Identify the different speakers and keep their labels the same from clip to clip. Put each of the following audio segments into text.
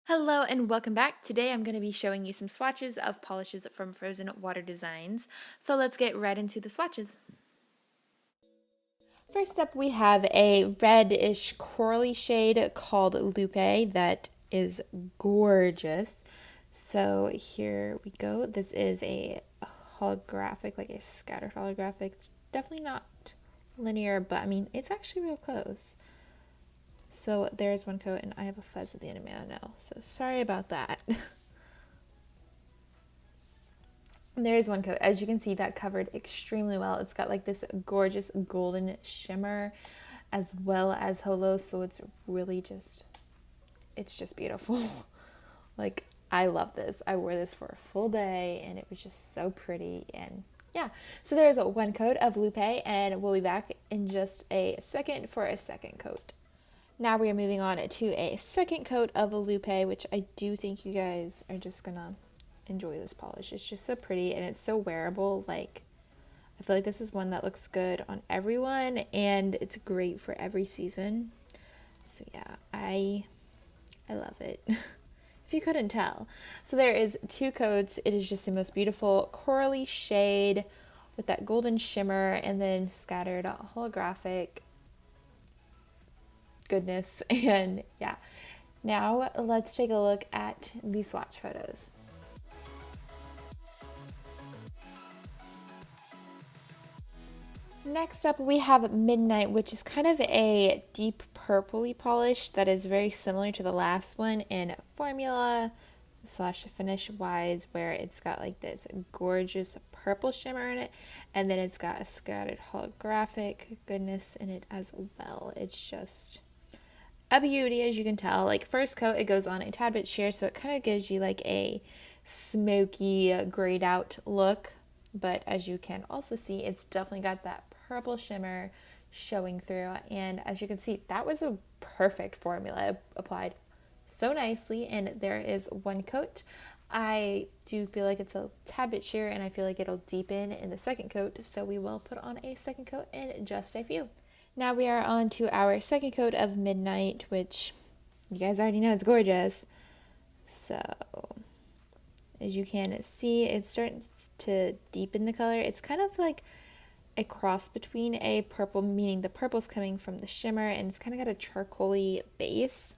Speaker 1: Hello and welcome back. Today I'm going to be showing you some swatches of polishes from Frozen Water Designs. So let's get right into the swatches. First up we have a reddish corally shade called Lupe that is gorgeous. So here we go. This is a holographic, like a scattered holographic. It's definitely not linear, but I mean it's actually real close. So there's one coat, and I have a fuzz at the end of my nail, so sorry about that. There's one coat. As you can see, that covered extremely well. It's got like this gorgeous golden shimmer as well as holo, so it's really it's just beautiful. Like, I love this. I wore this for a full day, and it was just so pretty, and yeah. So there's one coat of Lupe, and we'll be back in just a second for a second coat. Now we are moving on to a second coat of Lupe, which I do think you guys are just gonna enjoy this polish. It's just so pretty and it's so wearable. Like, I feel like this is one that looks good on everyone and it's great for every season. So yeah, I love it. If you couldn't tell. So there is two coats. It is just the most beautiful corally shade with that golden shimmer and then scattered holographic goodness. And yeah, now let's take a look at the swatch photos. Next up we have Midnight, which is kind of a deep purpley polish that is very similar to the last one in formula slash finish wise, where it's got like this gorgeous purple shimmer in it, and then it's got a scattered holographic goodness in it as well. It's just a beauty, as you can tell. Like, first coat, it goes on a tad bit sheer, so it kind of gives you like a smoky, grayed out look. But as you can also see, it's definitely got that purple shimmer showing through. And as you can see, that was a perfect formula applied so nicely. And there is one coat. I do feel like it's a tad bit sheer, and I feel like it'll deepen in the second coat. So we will put on a second coat in just a few. Now we are on to our second coat of Midnight, which you guys already know it's gorgeous. So, as you can see, it starts to deepen the color. It's kind of like a cross between a purple, meaning the purple's coming from the shimmer, and it's kind of got a charcoaly base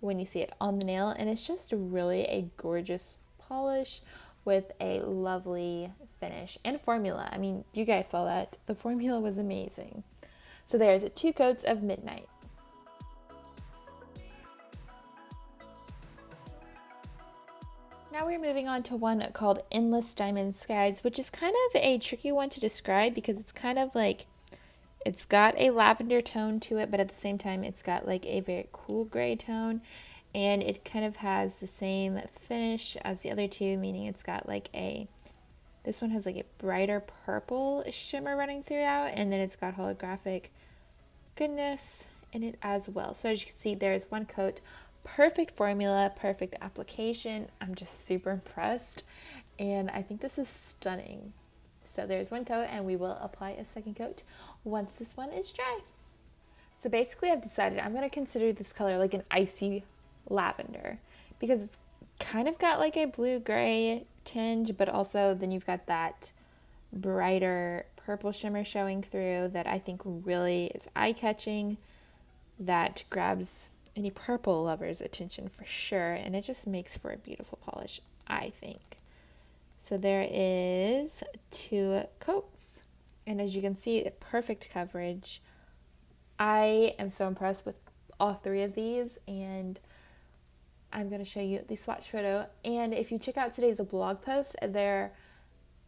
Speaker 1: when you see it on the nail. And it's just really a gorgeous polish with a lovely finish and formula. I mean, you guys saw that. The formula was amazing. So there's two coats of Midnight. Now we're moving on to one called Endless Diamond Skies, which is kind of a tricky one to describe because it's kind of like, it's got a lavender tone to it, but at the same time it's got like a very cool gray tone, and it kind of has the same finish as the other two, meaning it's got like this one has like a brighter purple shimmer running throughout, and then it's got holographic goodness in it as well. So as you can see, there's one coat, perfect formula, perfect application. I'm just super impressed, and I think this is stunning. So there's one coat, and we will apply a second coat once this one is dry. So basically I've decided I'm going to consider this color like an icy lavender because it's kind of got like a blue-gray tinge, but also then you've got that brighter purple shimmer showing through that I think really is eye-catching, that grabs any purple lover's attention for sure, and it just makes for a beautiful polish, I think. So there is two coats, and as you can see, perfect coverage. I am so impressed with all three of these, and I'm going to show you the swatch photo. And if you check out today's blog post, there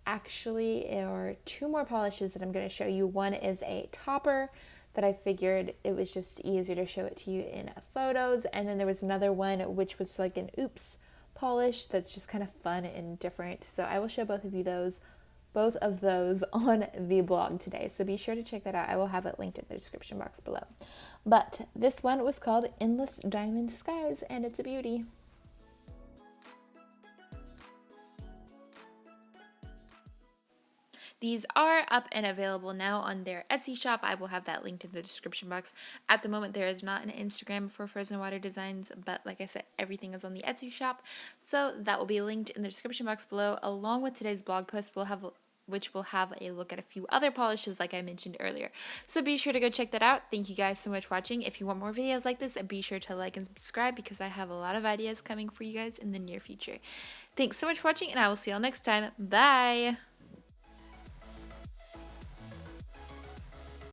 Speaker 1: actually are two more polishes that I'm going to show you. One is a topper that I figured it was just easier to show it to you in photos, and then there was another one which was like an oops polish that's just kind of fun and different. So I will show both of those on the blog today, so be sure to check that out. I will have it linked in the description box below. But this one was called Endless Diamond Skies, and it's a beauty. These are up and available now on their Etsy shop. I will have that linked in the description box. At the moment, there is not an Instagram for Frozen Water Designs, but like I said, everything is on the Etsy shop. So that will be linked in the description box below, along with today's blog post. Which will have a look at a few other polishes like I mentioned earlier. So be sure to go check that out. Thank you guys so much for watching. If you want more videos like this, be sure to like and subscribe because I have a lot of ideas coming for you guys in the near future. Thanks so much for watching, and I will see y'all next time. Bye!